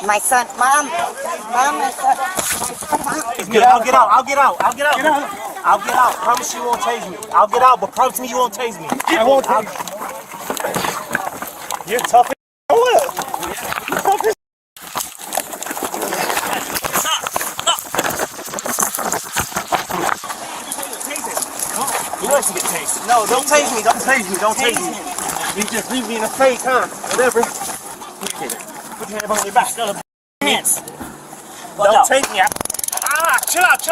My son, Mom, my son. I'll get out. Promise you won't tase me. I'll get out, but promise me you won't tase me. I won't tase you. You're tough as what? You're tough as He wants to get tased. No, don't tase me. Don't tase me. You just leave me in the face, huh? Whatever. Put your hand on your back. Hands. Don't take me. Chill out,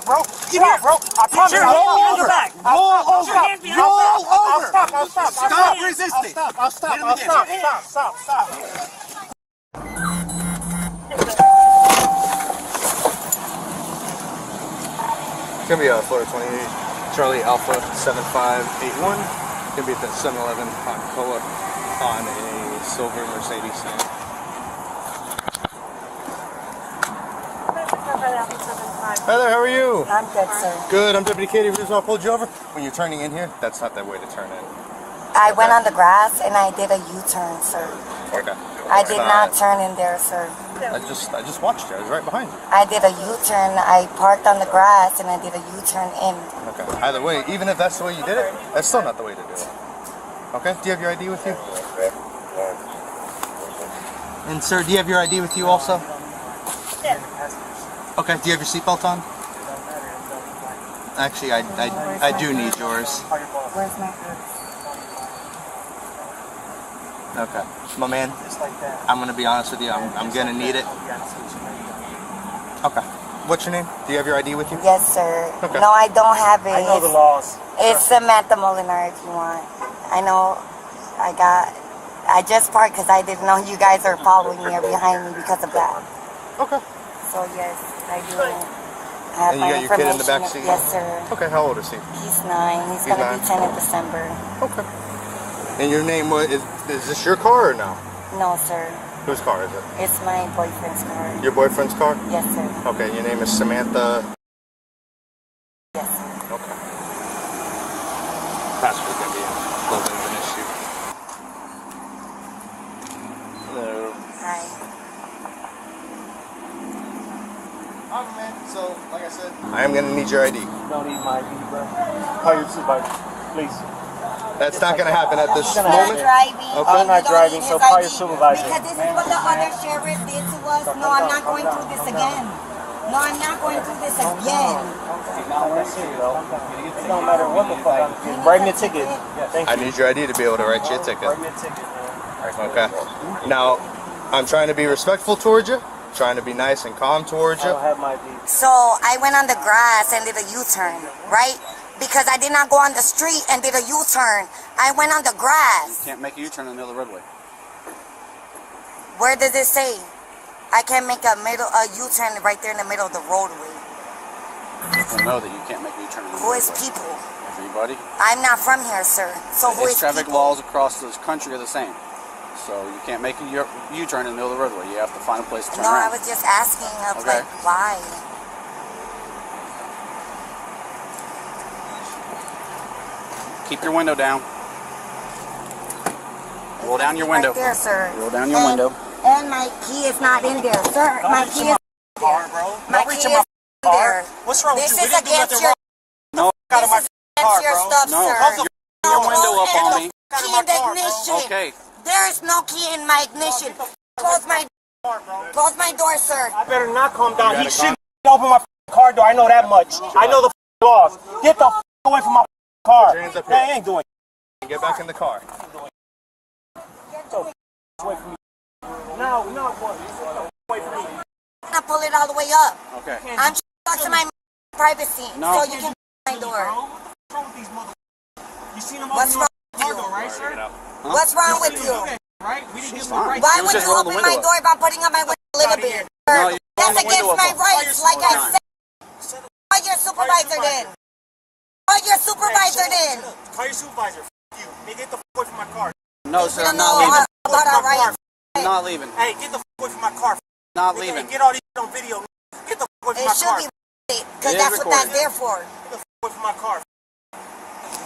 bro. Chill out, bro. I promise you. Roll over. I'll stop. Stop resisting. I'll stop. It's gonna be a Florida 28, Charlie Alpha 7581. It's gonna be at the 7-Eleven on Coa on a silver Mercedes. Hi there, how are you? I'm good, sir. Good, I'm Deputy Katie. Reason I pulled you over. When you're turning in here, that's not that way to turn in. I went on the grass and I did a U-turn, sir. Okay. I did not turn in there, sir. I just watched you. I was right behind you. I did a U-turn. I parked on the grass and I did a U-turn in. Okay. Either way, even if that's the way you did it, that's still not the way to do it. Okay? Do you have your ID with you? And sir, do you have your ID with you also? Yes. Okay. Do you have your seatbelt on? Actually, I do need yours. Where's my purse? Okay. My man, I'm gonna be honest with you. I'm gonna need it. Okay. What's your name? Do you have your ID with you? Yes, sir. Okay. No, I don't have it. I know the laws. It's Samantha Molinar if you want. I know. I just parked because I didn't know you guys are following me or behind me because of that. Okay. So yes, I do have And my you got your kid in the back information. seat? Yes, sir. Okay. How old is he? He's 9. He's gonna 9. be 10 in December. Okay. And your name was is this your car or no? No, sir. Whose car is it? It's my boyfriend's car. Your boyfriend's car? Yes, sir. Okay. Your name is Samantha. Yes, sir. Okay. Passport's gonna be a little bit of an issue. Hello. Hi. Alright, man. So, like I said, I am gonna need your ID. Don't need my ID, bro. Call your supervisor, please. That's not gonna happen at this I'm moment. driving. Okay. I'm not driving, so call your supervisor. Because this is what the other sheriff did to us. No, I'm not going through this again. No, I'm not going through this again. That's it, though. It don't matter what the fuck. Just write me a ticket. Thank you. I need your ID to be able to write you a ticket. Write me a ticket, man. Okay. Now, I'm trying to be respectful towards you, trying to be nice and calm towards I you. don't have my ID. So I went on the grass and did a U-turn, right? Because I did not go on the street and did a U-turn. I went on the grass. You can't make a U-turn in the middle of the roadway. Where does it say? I can't make a U-turn right there in the middle of the roadway. People know that you can't make a U-turn in the Who middle is of the roadway. people? Everybody. I'm not from here, sir. So who is Traffic people? laws across this country are the same. So you can't make a U-turn in the middle of the roadway. You have to find a place to turn No, I around. was just asking of Okay. like why. Keep your window down. Roll down your window. Right there, sir. Roll down your window. And my key is not in there, sir. My key is Car, bro. my Don't reach key in my is in there. What's wrong with This you? We is didn't do against nothing your. wrong. No. Out This of my is against your bro. stuff, No. sir. How's the your window up on me. Key in the ignition. Okay. There is no key in my ignition. Close my door, sir. I better not calm down. He shouldn't open my car door. I know that much. I know the laws. Get the away from my car. Your hands up Hey, here. I ain't doing it. Get back in the car. Away from me. No, boy. Away from me. I'm gonna pull it all the way up. Okay. I'm stuck to my privacy, No. so you can my door. What's wrong with these motherfuckers? You seen them What's open wrong with car you? door, right, sir? What's wrong with you? Right? We didn't give them fine. the right. Why It was would just you rolling the open my window door if I'm putting up my window a little bit? No, Sir, you that's rolled the against window my up. rights, like I said. Call your supervisor then. Call your supervisor then. Call your supervisor. F you. Hey, get the away from my car. No, You sir. don't I'm know not leaving. about our rights. I'm not leaving. Hey, get the away from my car. Not Hey, leaving. get all these on video. Get the away from It my should car. be because It is that's what that's recorded. there for. Get the away from my car.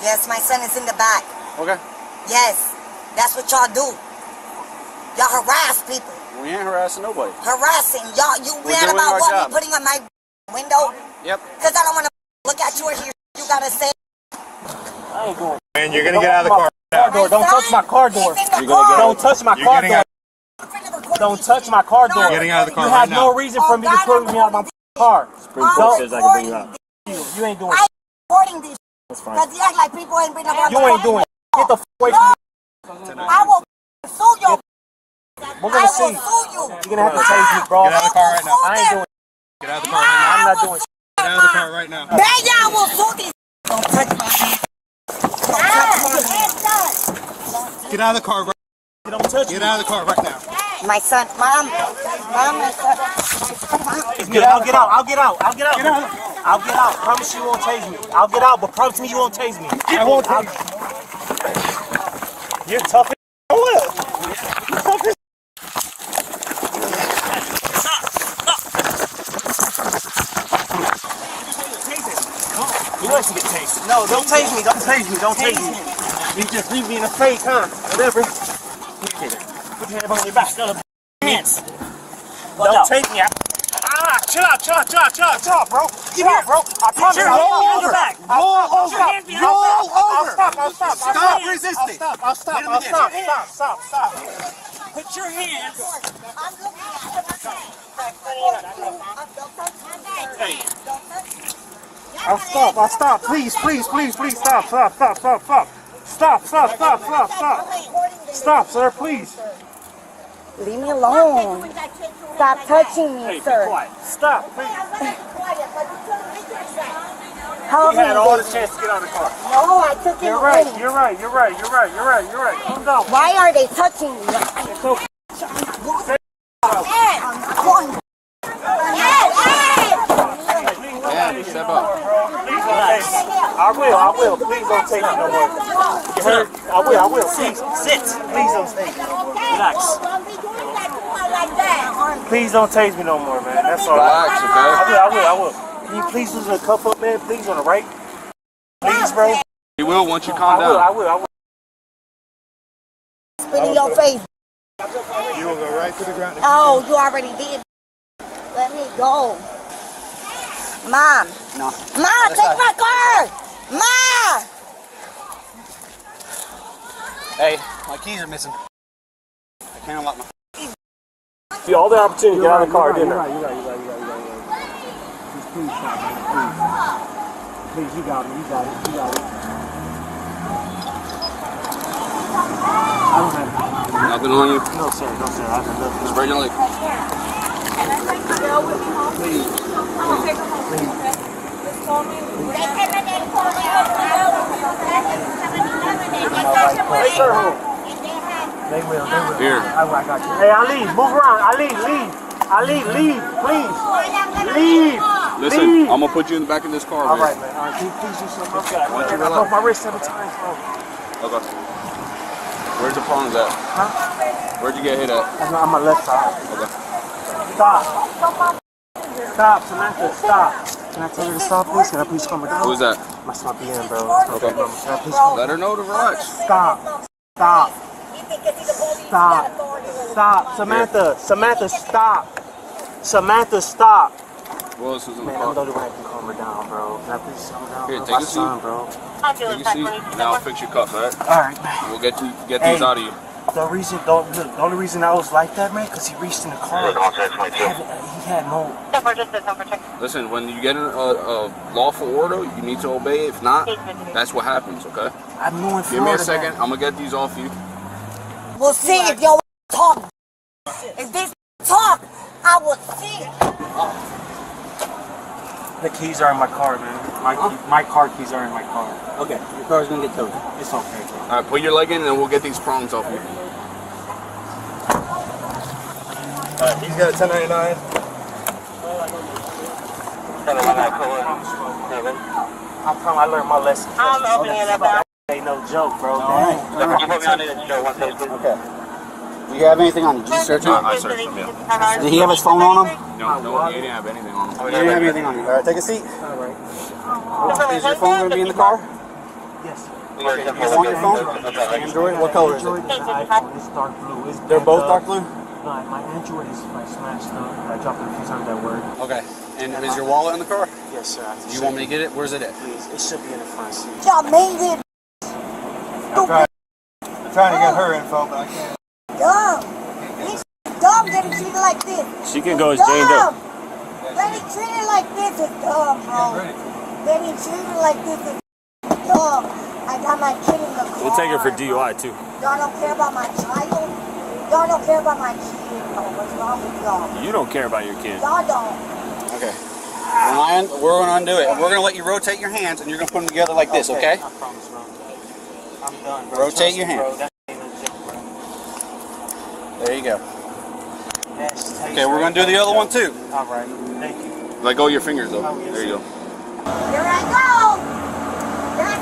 Yes, my son is in the back. Okay. Yes, that's what y'all do. Y'all harass people. We ain't harassing. harassing nobody. Harassing y'all. You We're mad doing about our what job. me putting on my window? Yep. Because I don't want to look at you or hear you gotta say. I ain't going. And you're gonna get out of the car. Car door. Don't touch my car door. You're Don't touch my car door. Don't touch my car door. Getting out of the car You right have now. no reason for me to put me out of my car. Supreme Court says I can bring you out. You ain't doing I'm recording these. That's fine. Because you act like people ain't been up. You ain't doing Get the away from me. I will sue you. We're gonna see. I will sue you. You're gonna have to tase me, bro. Get out of the car right now. I ain't doing Get out of the car right now. I'm not doing Get out of the car right now. Man, y'all will sue these. Don't touch my hand. Don't touch my hand. Get out of the car right You don't touch Get out of the car right now. My son, mom, my son. I'll get out. I'll get out. I'll get out. I'll get out. Promise you won't tase me. I'll get out, but promise me you won't tase me. I won't tase You're tough as what? You're tough as He likes to get tased. No, don't tase me. Don't tase me. Don't tase me. You just leave me in a fake, huh? Whatever. Put your hand on your back. Hands. Don't take me. Chill out, bro. Chill out, bro. I promise you. Roll over. I'll stop. Stop resisting. I'll stop. Put your hands. I'll stop. Please, stop. Stop, sir, please. Leave me alone. Stop touching me, sir. Quiet. Stop, please. Help You had me. all the chance to get out of the car. No, I took it You're away. right. You're right. Calm down. Why are they touching me? It's okay. Yeah, step up. Relax. I will. Please don't take me no more. You heard? I will. Sit. Please don't take me no more. Relax. Please don't tase me no more, man. That's all. Relax, okay? I will. Can you please loosen the cuff up, man? Please on the right. Please, bro. You will once you calm down. I will. Spit in your face. You will go right to the ground. Oh, you already did. Let me go. Mom. No. Mom, take my car. Mom. Hey, my keys are missing. I can't unlock my. See, all the opportunity to get out of the car, didn't I? You're right. Please stop, man. Please, you got it. I don't have Nothing on you. No, sir. I have nothing. Spread your leg. They will. Here. I got you. Hey, Ali, move around. Ali, leave, please. Leave. Listen, I'm gonna put you in the back of this car. All man. right, man. All right, can you please do something? Okay. Why don't you I relax? broke my wrist 7 times, bro. Okay. Where's the prongs at? Huh? Where'd you get hit at? That's on my left side. Okay. Stop, Samantha, stop. Can I tell you to stop, please? Can I please calm her down? Who's that? That's my BM, bro. Okay. Can I please calm Let her know to relax. Stop. Samantha, stop. Who else is in the Man, I'm the car? only one that can calm her down, bro. Can I please calm her down? Here, bro? take My a son, seat. bro. Take a seat. Now I'll fix your cuffs, alright? All right. We'll get Hey. these out of you. The only reason I was like that, man, because he reached in the car. He had no. Listen, when you get a lawful order, you need to obey it. If not, that's what happens, okay? I'm new in Florida. Give me a second. I'm gonna get these off you. We'll see if y'all talk. If this talk, I will see. The keys are in my car, man. My car keys are in my car. Okay, your car's gonna get towed. It's okay, bro. Alright, put your leg in and we'll get these prongs off you. He's got a 1099. I learned my lesson. I'm opening it up. Ain't no joke, bro. Okay. Do you have anything on you? Did you search him? I searched him, yeah. Did he have his phone on him? No, he didn't have anything on him. He didn't have anything on you. Alright, take a seat. Is your phone gonna be in the car? Yes. You want your phone? Android? What color is it? iPhone. It's dark blue. They're both dark blue? My Android is like smashed up. I dropped it a few times at work. Okay. And is your wallet in the car? Yes, sir. Do you want me to get it? Where's it at? Please, it should be in the front seat. Y'all made it. I'm trying to get her info, but I can't. Dumb. He's dumb getting treated like this. She can go as Jane Doe. Getting treated like this is dumb, bro. Getting treated like this is dumb. I got my kid in the car. We'll take her for DUI too. Y'all don't care about my child? Y'all don't care about my kid? No, what's wrong with y'all? You don't care about your kid. Y'all don't. Okay. We're going to undo it. We're going to let you rotate your hands, and you're going to put them together like this, okay? I promise, bro. I'm done, bro. Rotate your Bro, hands. that ain't no joke, bro. There you go. Yes, Okay, we're going to do the other one, too. All right. Thank you. Let go of your fingers though. Oh, yes, There you go. Here I go. That's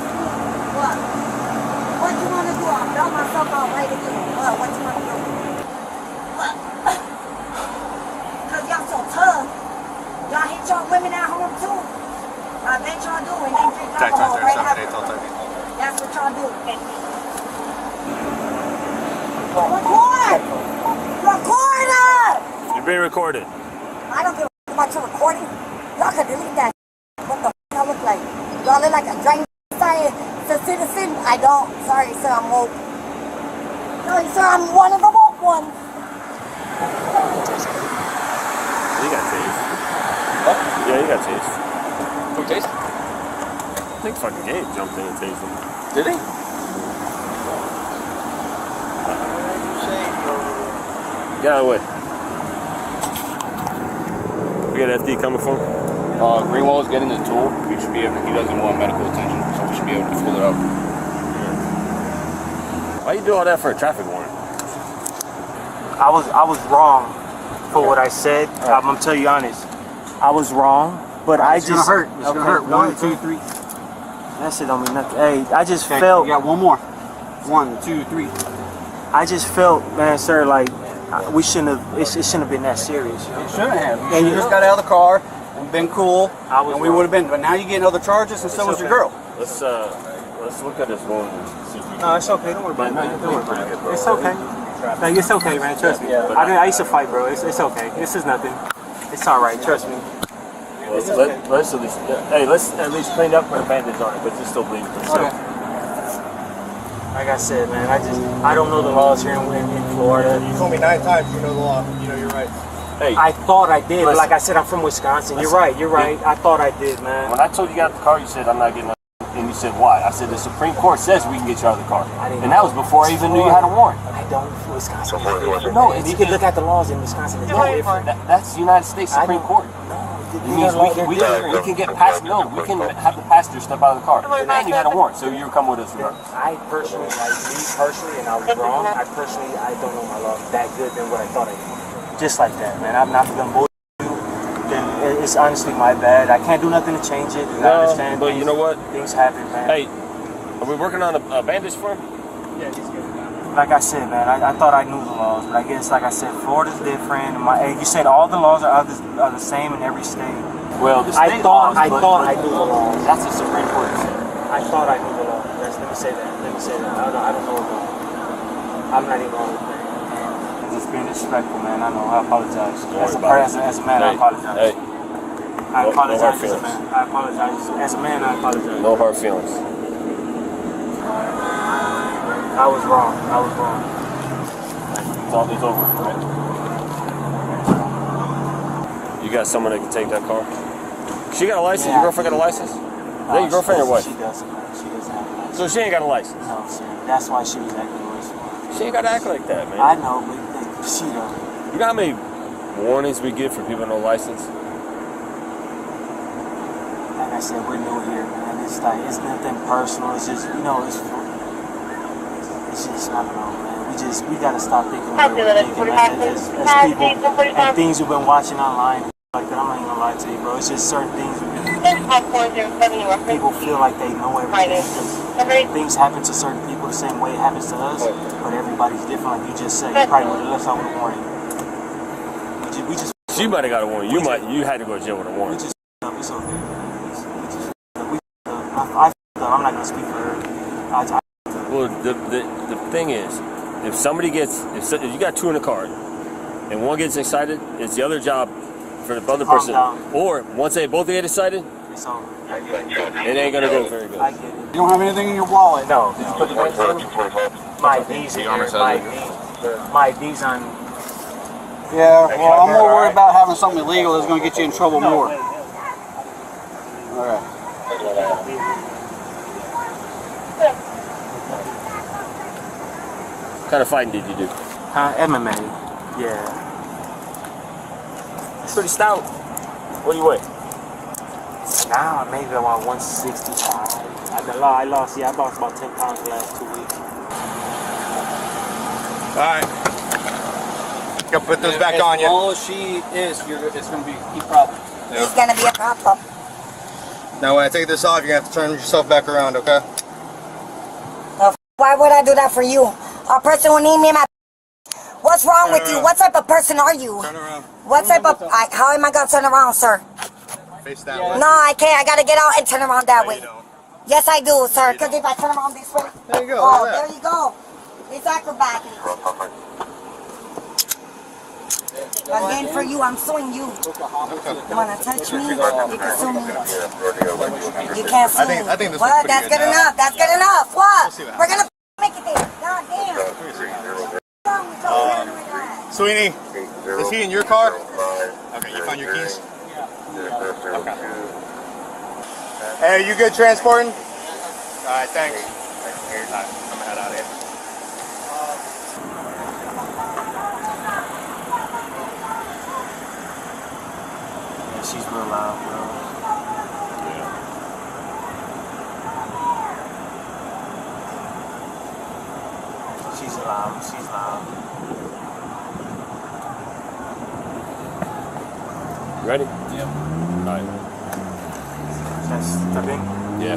what? What you want to do? I'll belt myself out right again. What you want to do? What? Because y'all so tough. Y'all hit y'all women at home too. I bet y'all do. And then drink alcohol right after. That's what y'all do. Record! Record us! You're being recorded. I don't give a about your recording. Y'all can delete that. What the f*** I look like? Y'all look like a drain citizen? I don't. Sorry, sir, I'm woke. Sorry, sir, I'm one of the woke ones. You got tased. What? Yeah, you got tased. Who tased? I think fucking Gabe jumped in and tased him. Did he? Get out of the way. We got FD coming for him. Greenwald's getting the tool. We should be able. He doesn't want medical attention, so we should be able to pull it up. Why you do all that for a traffic warrant? I was wrong for what I said. I'm gonna tell you honest. I was wrong, but I just It's going to hurt. 1, 2, 3. That shit don't mean nothing. Hey, I just felt. You got one more. 1, 2, 3. I just felt, man, sir, like we shouldn't have. It shouldn't have been that serious. You shouldn't have. You just got out of the car and been cool, and we would have been. But now you getting other charges, and so was your girl. Let's look at this one. No, it's okay. Don't worry about it. Man, you're doing pretty good, bro. It's okay. Like, it's okay, man. Trust me. I used to fight, bro. It's okay. This is nothing. It's all right. Trust me. Let's at least, hey, let's at least clean up, put a bandage on it, but it's still bleeding. So. Like I said, man, I don't know the laws here in Florida. You told me 9 times you know the law. You know your rights. Hey, I thought I did, but like I said, I'm from Wisconsin. You're right. I thought I did, man. when I told you got out the car, you said I'm not getting out, and you said why? I said the Supreme Court says we can get you out of the car, and that was before I even knew you had a warrant. I don't. Wisconsin is different. No, you can look at the laws in Wisconsin. It's different. That's the United States Supreme Court. It means we can get past. No, we can have the passenger step out of the car, and you had a warrant, so you come with us regardless. I personally, and I was wrong. I don't know my law that good than what I thought I did. Just like that, man. I'm not gonna bullshit you. Then it's honestly my bad. I can't do nothing to change it. I understand. But you know what? Things happen, man. Hey, are we working on a bandage for him? Yeah, he's good. Like I said, man, I thought I knew the laws, but I guess, like I said, Florida's different. You said all the laws are the same in every state. Well, the state I thought I knew the laws. That's the Supreme Court. I thought I knew the law. Let me say that. I don't know. I'm not even on the thing. Just being disrespectful, man. I know. I apologize. As a man, I apologize. Hey, I apologize as a man. I apologize. As a man, I apologize. no hard feelings. I was wrong. It's over, right? You got someone that can take that car? She got a license? Yeah. Your girlfriend got a license? Is that your girlfriend or what? She doesn't. She doesn't have a license. So she ain't got a license? No, sir. That's why she was acting the way she was. She ain't got to act like that, man. I know, but she don't. You know how many warnings we get for people with no license? Like I said, we're new here, man. It's nothing personal. It's just, it's just, I don't know, man. We gotta stop thinking the way we're thinking, man. As people, and things we've been watching online, like that, I'm not even gonna lie to you, bro. It's just certain things people feel like they know everything. Things happen to certain people the same way it happens to us, but everybody's different. Like you just said, you probably would have left out with a warning. We just. She might have got a warning. You had to go to jail with a warning. We just it's okay. I'm not gonna speak for her. Well, the thing is, if somebody if you got 2 in the car, and one gets excited, it's the other job for the other person. Or once they both get excited, it ain't gonna go very good. You don't have anything in your wallet? No. Just put the bank my D's in here. My D's on. Yeah, well, I'm more worried about having something illegal that's going to get you in trouble more. Alright. What kind of fighting did you do? MMA. Yeah. It's pretty stout. What do you weigh? Now maybe about 165. I lost about 10 pounds the last 2 weeks. Alright. Go put those back on you. As small as she is, it's going to be a problem. It's gonna be a problem. Now when I take this off, you're going to have to turn yourself back around, okay? Why would I do that for you? A person who need me in my... What's wrong with you? What type of person are you? Turn around. What type of... how am I gonna turn around, sir? Face that way. No, I can't. I gotta get out and turn around that No, way. you don't. Yes, I do, sir. Because if I turn around this way... There you go. Oh, look at there you go. It's acrobatic. Again, for you, I'm suing you. You wanna touch me? You can sue me. You can't sue me. I think this What? looks That's pretty good good now. enough. That's good enough. What? see what We're gonna make it there. God damn. Sweetie, is he in your car? Okay, you found your keys? Okay. Hey, you good transporting? Alright, thanks. Thanks for your time. I'm gonna head out of here. Yeah, she's real loud, bro. She's loud. She's loud. You ready? Yep. Alright. That's step in. Yeah.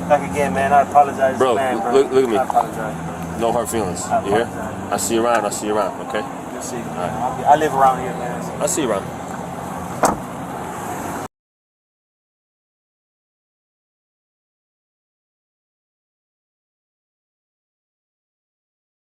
Back again, man. I apologize, Bro, man, bro. look at me. I apologize, bro. No hard feelings. I You hear? apologize. I see you around, okay? You'll see. I live around here, man. I see you around.